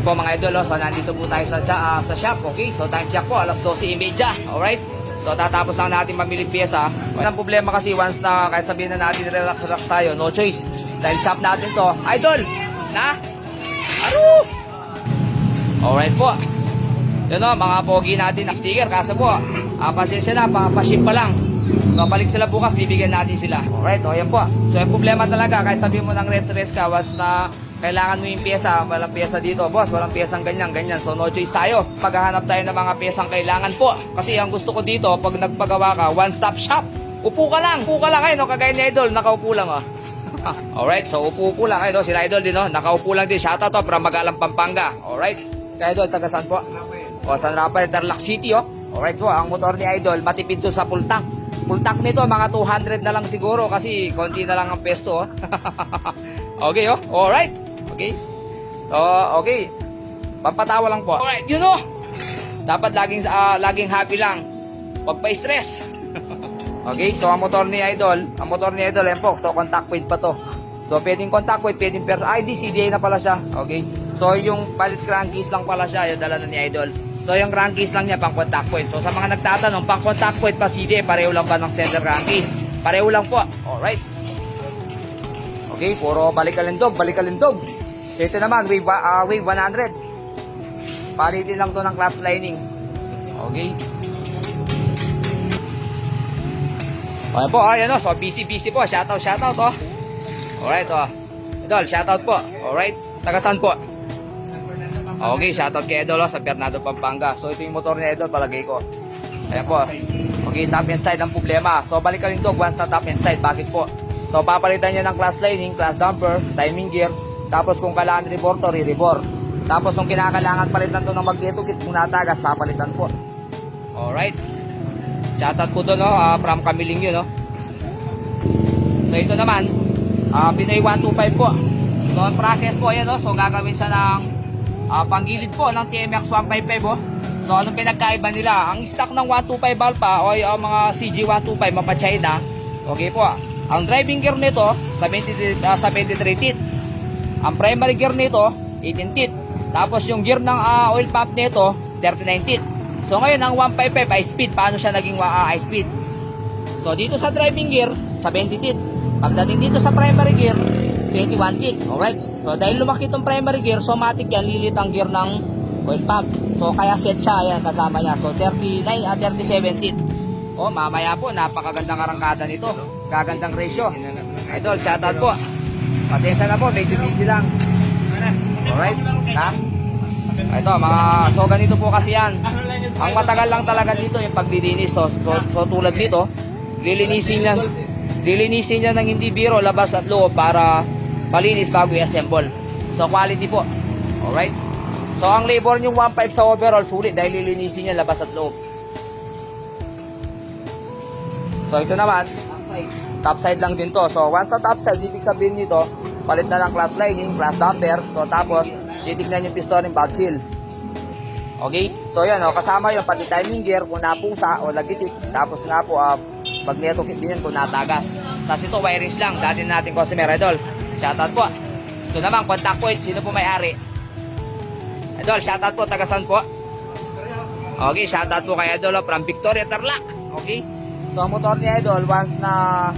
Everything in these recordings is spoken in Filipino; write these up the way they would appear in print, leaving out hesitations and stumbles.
Alright po mga idol, so nandito po tayo sa shop, okay? So time check po, alas 12:30, alright? So tatapos lang natin mamili pyesa. Walang problema kasi once na kahit sabihin na natin relax tayo, no choice. Dahil shop natin to, idol, na? Aro! Alright po. Yun o, mga pogi natin na sticker, kaso po, pasensya na, pa-ship pa lang. So balik sila bukas, bibigyan natin sila. Alright, o yan po. So yung problema talaga, kahit sabihin mo ng rest ka, once na kailangan mo yung pyesa, walang pyesa dito, boss, walang pyesang ganyan. So no choice tayo. Maghahanap tayo ng mga pyesang kailangan po. Kasi ang gusto ko dito, pag nagpagawa ka, one-stop shop. Upo ka lang kayo, no? Kagaya ni Idol, nakaupo lang, oh. Alright, so upo lang kayo, no? Sila Idol din, no? Nakaupo lang din, shoutout to, from Magalang, Pampanga. Alright, kaya Idol, taga saan po? O, San Rafael, Tarlac City, oh. Alright po, ang motor ni Idol, matipid to sa full tank. Full tank nito, mga 200 na lang siguro kasi konti na lang ang pesto, oh. Okay, oh. Alright. Okay? So, okay. Pampatawa lang po. Alright, you know. Dapat laging happy lang. Huwag pa stress. Okay? So, ang motor ni Idol, yan po. So, contact point pa to. So, pwedeng contact point, pwedeng ID, CDI na pala siya. Okay? So, yung palit crankcase lang pala siya, yung dala na ni Idol. So, yung crankcase lang niya, pang contact point. So, sa mga nagtatanong, pang contact point pa CDI, pareho lang ba ng center crankcase? Pareho lang po. Alright. Okay, puro balik-alindog. So, ito naman, wave 100. Palitin lang to ng clutch lining. Okay. Okay po, ayan o. So, busy po. Shoutout, oh. Alright, oh. Idol, shoutout po. Alright. Tagasan po. Okay, shoutout kay Idol, sa Bernardo, Pampanga. So, ito yung motor ni Idol, palagay ko. Ayan po. Okay, top and side ang problema. So, balik-alindog once na top and side. Bakit po? So, papalitan niya ng clutch lining, clutch damper, timing gear. Tapos kung kailangan rebore to, re-rebore. Tapos kung kinakailangan palitan to ng magneto kit, kung natagas, papalitan po. Alright. Shoutout po doon, no? From Kamiling yun, no? So ito naman, Pinoy 125 po. So ang process po, ayan, no? So gagawin siya ng panggilid po ng TMX 155, oh. So anong pinagkaiba nila? Ang stock ng 125 Alpha o yung mga CG 125 mapa China, okay po. Ang driving gear nito, 73 teeth. Ang primary gear nito, 18 teeth. Tapos yung gear ng oil pump nito, 39 teeth. So ngayon, ang 155 high speed. Paano siya naging high speed? So dito sa driving gear, 70 teeth. Pagdating dito sa primary gear, 21 teeth. Alright? So dahil lumaki itong primary gear, so matik yan, lilit ang gear ng oil pump. So kaya set siya, ayan, kasama niya. So 37 teeth. O, mamaya po, napakagandang arangkada nito. Gagandang ratio. Idol, shoutout po. Pasensya na po, medyo busy lang. Alright, ha? Ito, so ganito po kasi yan. Ang matagal lang talaga dito yung paglilinis. So tulad dito, lilinisin niya ng hindi biro, labas at loob para malinis bago i-assemble. So quality po. Alright? So ang labor yung 1.5 sa overall, sulit dahil lilinisin niya labas at loob. So ito naman, top side lang din to. So once sa top side, ibig sabihin nito, palit na ng clutch lining, clutch damper. So tapos, titignan yung piston ng valve seal. Okay? So yan, kasama yung pati timing gear kung napusa o lagitik. Tapos nga po, magneto kit din yan kung natagas. Tapos ito, wirings lang. Dati natin customer, Idol. Shoutout po. So naman, contact point. Sino po may-ari? Idol, shoutout po. Tagasan po. Okay, shoutout po kay Idol from Victoria, Tarlac. Okay? So ang motor ni Idol, once na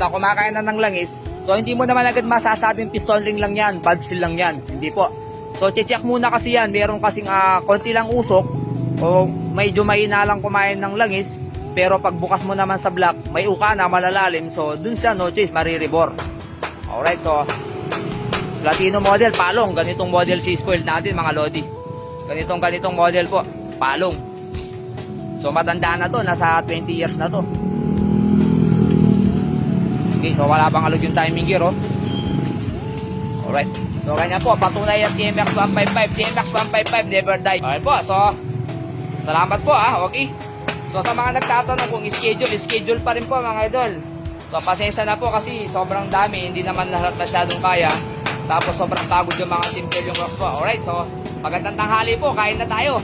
kumakain na ng langis, so hindi mo naman agad masasabing piston ring lang yan, valve seal lang yan. Hindi po. So check muna kasi yan. Meron kasing konti lang usok o medyo mahina lang kumain ng langis, pero pag bukas mo naman sa block, may uka na malalalim. So dun siya, no choice, marirebore. Alright, so Platino model, palong. Ganitong model si spoiled natin, mga lodi. Ganitong model po, palong. So matanda na to, nasa 20 years na to. Okay, so wala pang alog yung timing gear, oh. Alright. So ganyan po, patunay ang TMX 155, never die. Alright po, so salamat po, okay. So sa mga nagtatanong kung schedule pa rin po, mga idol. So pasensya na po kasi sobrang dami, hindi naman lahat masyadong kaya. Tapos sobrang pagod yung mga team yung rocks po. Alright, so magandang tanghali po, kain na tayo.